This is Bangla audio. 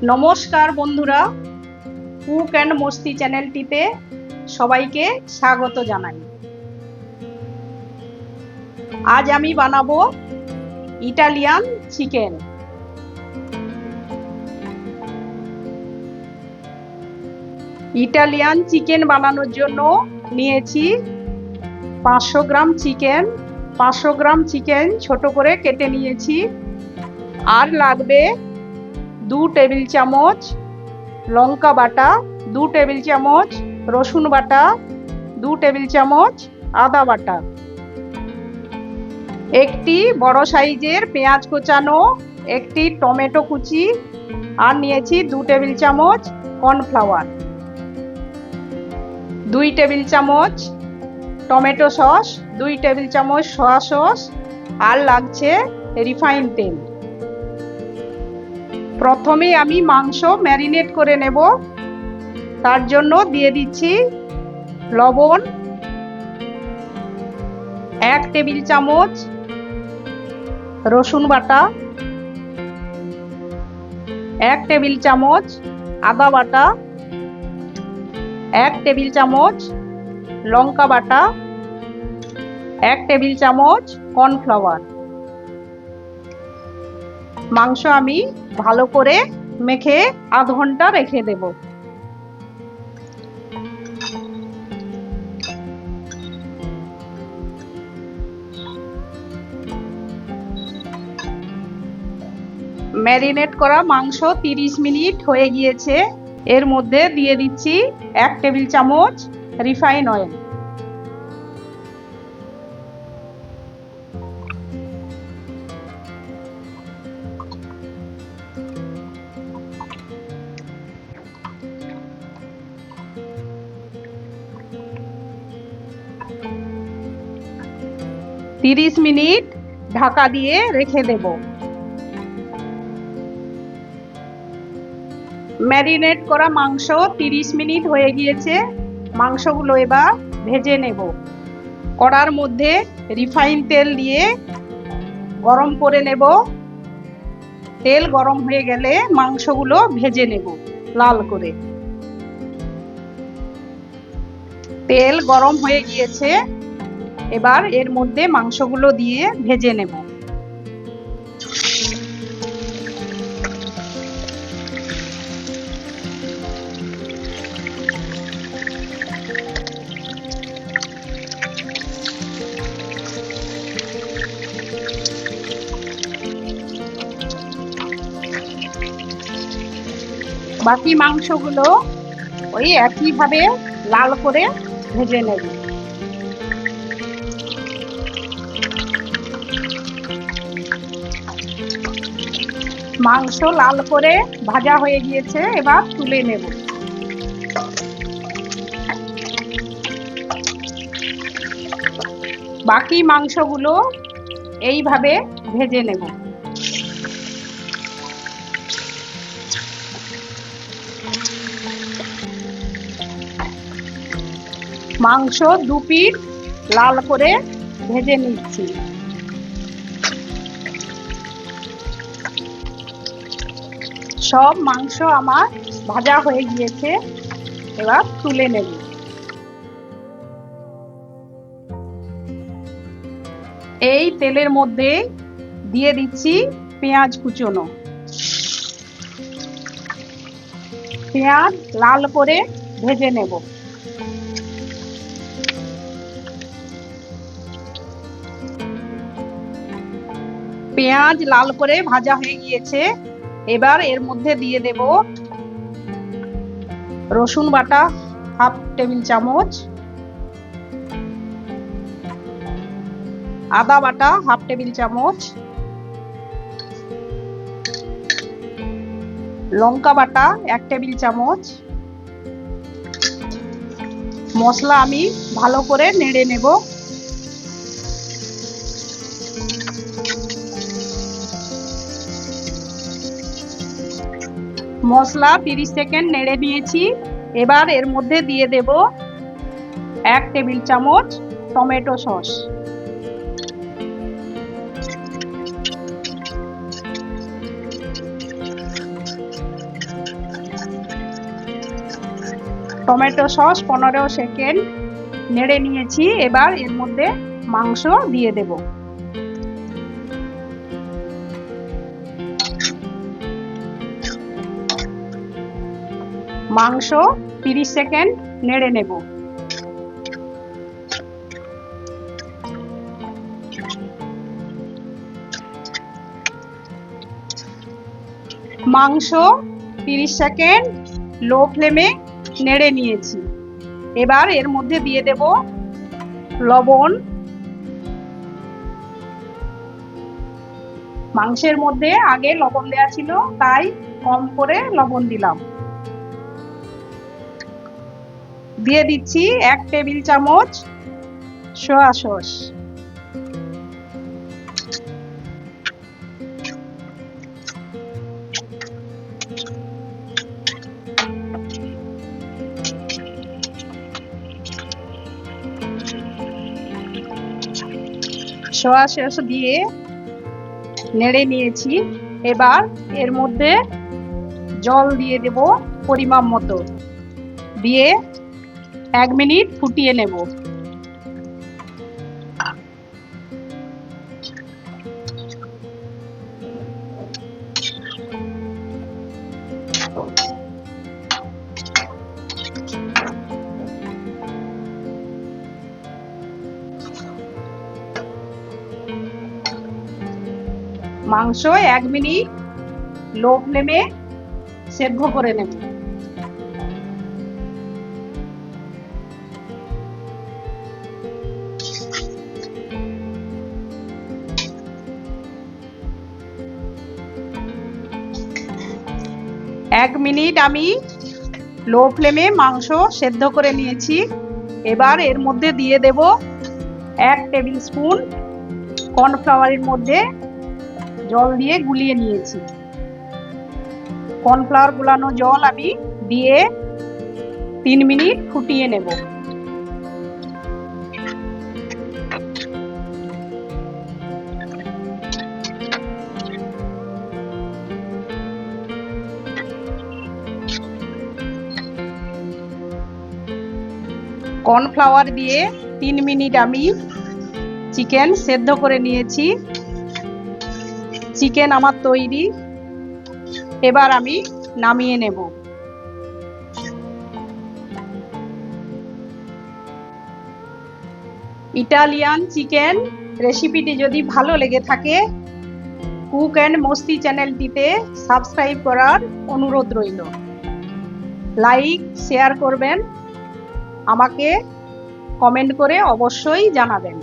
নমস্কার বন্ধুরা, কুক অ্যান্ড মস্তি চ্যানেলটিতে সবাইকে স্বাগত জানাই। আজ আমি বানাবো ইটালিয়ান চিকেন। ইটালিয়ান চিকেন বানানোর জন্য নিয়েছি 500 গ্রাম চিকেন। 500 গ্রাম চিকেন ছোট করে কেটে নিয়েছি। আর লাগবে 2 টেবিল চামচ লঙ্কা বাটা, 2 টেবিল চামচ রসুন বাটা, 2 টেবিল চামচ আদা বাটা, একটি বড় সাইজের পেঁয়াজ কোচানো, একটি টমেটো কুচি, আর নিয়েছি 2 টেবিল চামচ কর্নফ্লাওয়ার, 2 টেবিল চামচ টমেটো সস, 2 টেবিল চামচ সয়া সস, আর লাগছে রিফাইন তেল। প্রথমে আমি মাংস ম্যারিনেট করে নেব। তার জন্য দিয়ে দিচ্ছি লবণ, 1 টেবিল চামচ রসুন বাটা, 1 টেবিল চামচ আদা বাটা, 1 টেবিল চামচ লঙ্কা বাটা, 1 টেবিল চামচ কর্নফ্লাওয়ার। মাংস আমি ভালো করে মেখে আধ ঘন্টা রেখে দেব। ম্যারিনেট করা মাংস 30 মিনিট হয়ে গিয়েছে। এর মধ্যে দিয়ে দিচ্ছি 1 টেবিল চামচ রিফাইন অয়েল। তিরিশ মিনিট ঢাকা দিয়ে রেখে দেব। ম্যারিনেট করা মাংস 30 মিনিট হয়ে গিয়েছে। মাংসগুলো এবার ভেজে নেব। কড়ার মধ্যে রিফাইন তেল দিয়ে গরম করে নেব। তেল গরম হয়ে গেলে মাংসগুলো ভেজে নেব লাল করে। তেল গরম হয়ে গিয়েছে, এবার এর মধ্যে মাংসগুলো দিয়ে ভেজে নেব। বাকি মাংসগুলো ওই একইভাবে লাল করে ভেজে নেব। মাংস লাল করে ভাজা হয়ে গিয়েছে, এবার তুলে নেব। বাকি মাংসগুলো এইভাবে ভেজে নেব। মাংস 2 পিঠ লাল করে ভেজে নিচ্ছি। সব মাংস আমার ভাজা হয়ে গিয়েছে, এবার তুলে নেব। এই তেলের মধ্যে দিয়ে দিচ্ছি পেঁয়াজ কুচনো। পেঁয়াজ লাল করে ভেজে নেব। পেঁয়াজ লাল করে ভাজা হয়ে গিয়েছে, এবার এর মধ্যে দিয়ে দেব রসুন বাটা 1/2 টেবিল চামচ, আদা বাটা 1/2 টেবিল চামচ, লঙ্কা বাটা 1 টেবিল চামচ। মশলা আমি ভালো করে নেড়ে নেব। মশলা 30 সেকেন্ড নেড়ে নিয়েছি। এবার এর মধ্যে দিয়ে দেব 1 টেবিল চামচ tomato sauce. Tomato sauce 15 second নেড়ে নিয়েছি। এবার এর মধ্যে মাংস দিয়ে দেব। মাংস 30 সেকেন্ড নেড়ে নেব। মাংস 30 সেকেন্ড লো ফ্লেমে নেড়ে নিয়েছি। এবার এর মধ্যে দিয়ে দেব লবণ। মাংসের মধ্যে আগে লবণ দেওয়া ছিল, তাই কম করে লবণ দিলাম। দিয়ে দিচ্ছি 1 টেবিল চামচ সয়া সস। সয়া সস দিয়ে নেড়ে নিয়েছি। এবার এর মধ্যে জল দিয়ে দেব পরিমাণ মতো, দিয়ে 1 মিনিট ফুটিয়ে নেব। মাংস 1 মিনিট লো ফ্লেমে সেদ্ধ করে নেব। এক মিনিট আমি লো ফ্লেমে মাংস সেদ্ধ করে নিয়েছি। এবার এর মধ্যে দিয়ে দেব 1 টেবিল স্পুন কর্নফ্লাওয়ারের মধ্যে জল দিয়ে গুলিয়ে নিয়েছি। কর্নফ্লাওয়ার গুলানো জল আমি দিয়ে 3 মিনিট ফুটিয়ে নেব। কর্নফ্লাওয়ার দিয়ে 3 মিনিট আমি চিকেন সেদ্ধ করে নিয়েছি। চিকেন আমার তৈরি। এবার আমি নামিয়ে নেব। ইটালিয়ান চিকেন রেসিপিটি যদি ভালো লেগে থাকে, কুক অ্যান্ড মস্তি চ্যানেলটিতে সাবস্ক্রাইব করার অনুরোধ রইল। লাইক শেয়ার করবেন, আমাকে কমেন্ট করে অবশ্যই জানাবেন।